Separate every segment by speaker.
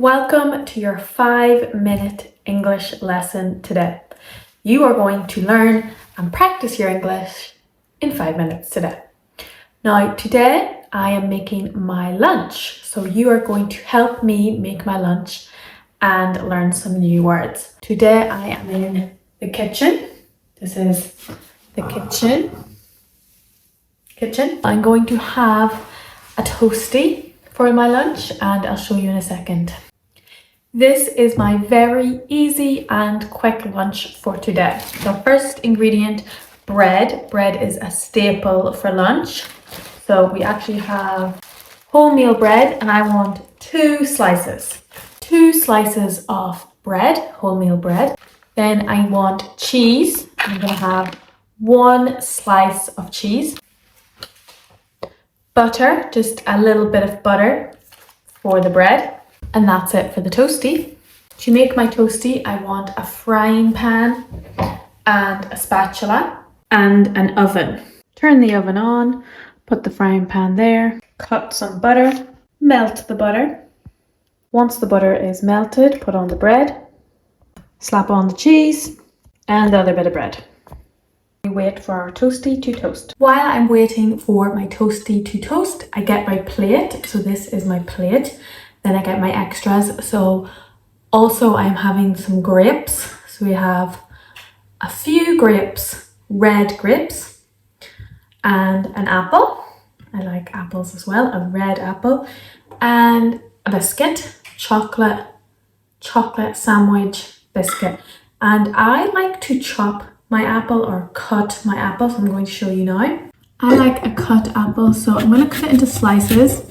Speaker 1: Welcome to your 5-minute English lesson today. You are going to learn and practice your English in 5 minutes today. Now, today I am making my lunch, so you are going to help me make my lunch and learn some new words. Today I am in the kitchen. This is the kitchen. I'm going to have a toasty for my lunch and I'll show you in a second. This is my very easy and quick lunch for today. So first ingredient, bread. Bread is a staple for lunch. So we actually have wholemeal bread and I want 2 slices. 2 slices of bread, wholemeal bread. Then I want cheese. I'm going to have 1 slice of cheese. Butter, just a little bit of butter for the bread. And that's it for the toasty. To make my toasty, I want a frying pan and a spatula and an oven. Turn the oven on, put the frying pan there, cut some butter, melt the butter. Once the butter is melted, put on the bread, slap on the cheese and the other bit of bread. We wait for our toasty to toast. While I'm waiting for my toasty to toast, I get my plate. So this is my plate. Then I get my extras. So also I'm having some grapes. So we have a few grapes, red grapes, and an apple. I like apples as well, a red apple, and a biscuit, chocolate sandwich biscuit. And I like to chop my apple or cut my apple, so I'm going to show you now. I like a cut apple, so I'm going to cut it into slices.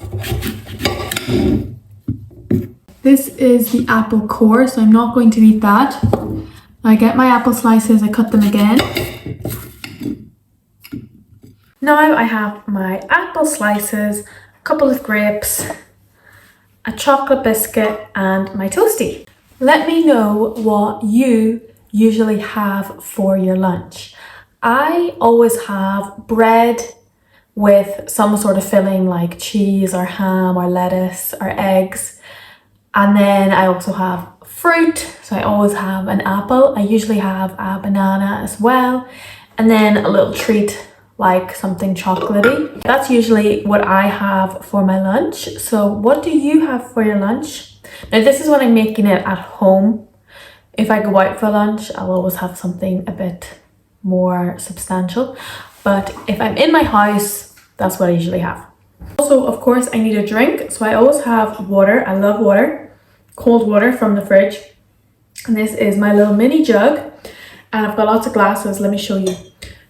Speaker 1: This is the apple core, so I'm not going to eat that. I get my apple slices, I cut them again. Now I have my apple slices, a couple of grapes, a chocolate biscuit and my toasty. Let me know what you usually have for your lunch. I always have bread with some sort of filling like cheese or ham or lettuce or eggs. And then I also have fruit, so I always have an apple. I usually have a banana as well. And then a little treat like something chocolatey. That's usually what I have for my lunch. So what do you have for your lunch? Now this is when I'm making it at home. If I go out for lunch, I'll always have something a bit more substantial. But if I'm in my house, that's what I usually have. Also, of course, I need a drink. So I always have water. I love water, cold water from the fridge. And this is my little mini jug. And I've got lots of glasses. Let me show you.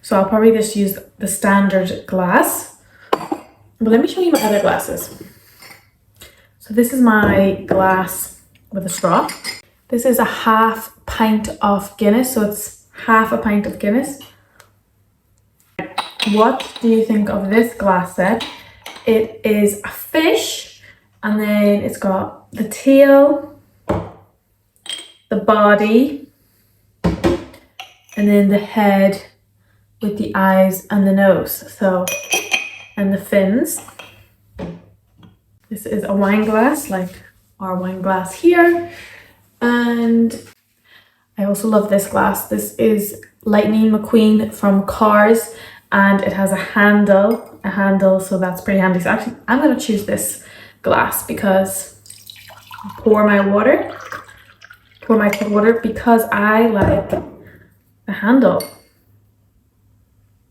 Speaker 1: So I'll probably just use the standard glass. But let me show you my other glasses. So this is my glass with a straw. This is a half pint of Guinness. So it's half a pint of Guinness. What do you think of this glass set? It is a fish, and then it's got the tail, the body, and then the head with the eyes and the nose. So, and the fins. This is a wine glass, like our wine glass here. And I also love this glass. This is Lightning McQueen from Cars, and it has a handle, so that's pretty handy. So actually, I'm going to choose this glass because I pour my cold water because I like the handle.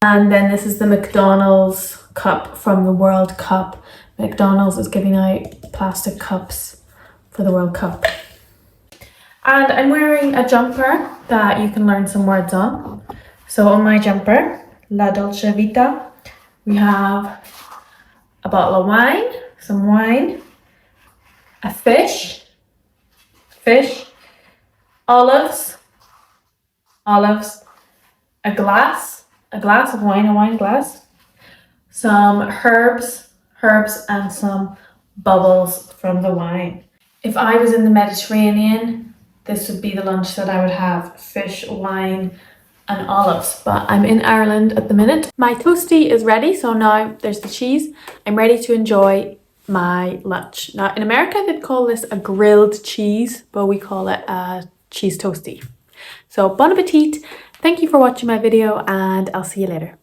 Speaker 1: And then this is the McDonald's cup from the World Cup. McDonald's is giving out plastic cups for the World Cup. And I'm wearing a jumper that you can learn some words on. So on my jumper, La Dolce Vita, we have a bottle of wine, some wine, a fish, olives, a glass of wine, a wine glass, some herbs and some bubbles from the wine. If I was in the Mediterranean, this would be the lunch that I would have: fish, wine, and olives. But I'm in Ireland at the minute. My toasty is ready, so now there's the cheese. I'm ready to enjoy my lunch. Now in America they'd call this a grilled cheese, but we call it a cheese toasty. So bon appetit, thank you for watching my video, and I'll see you later.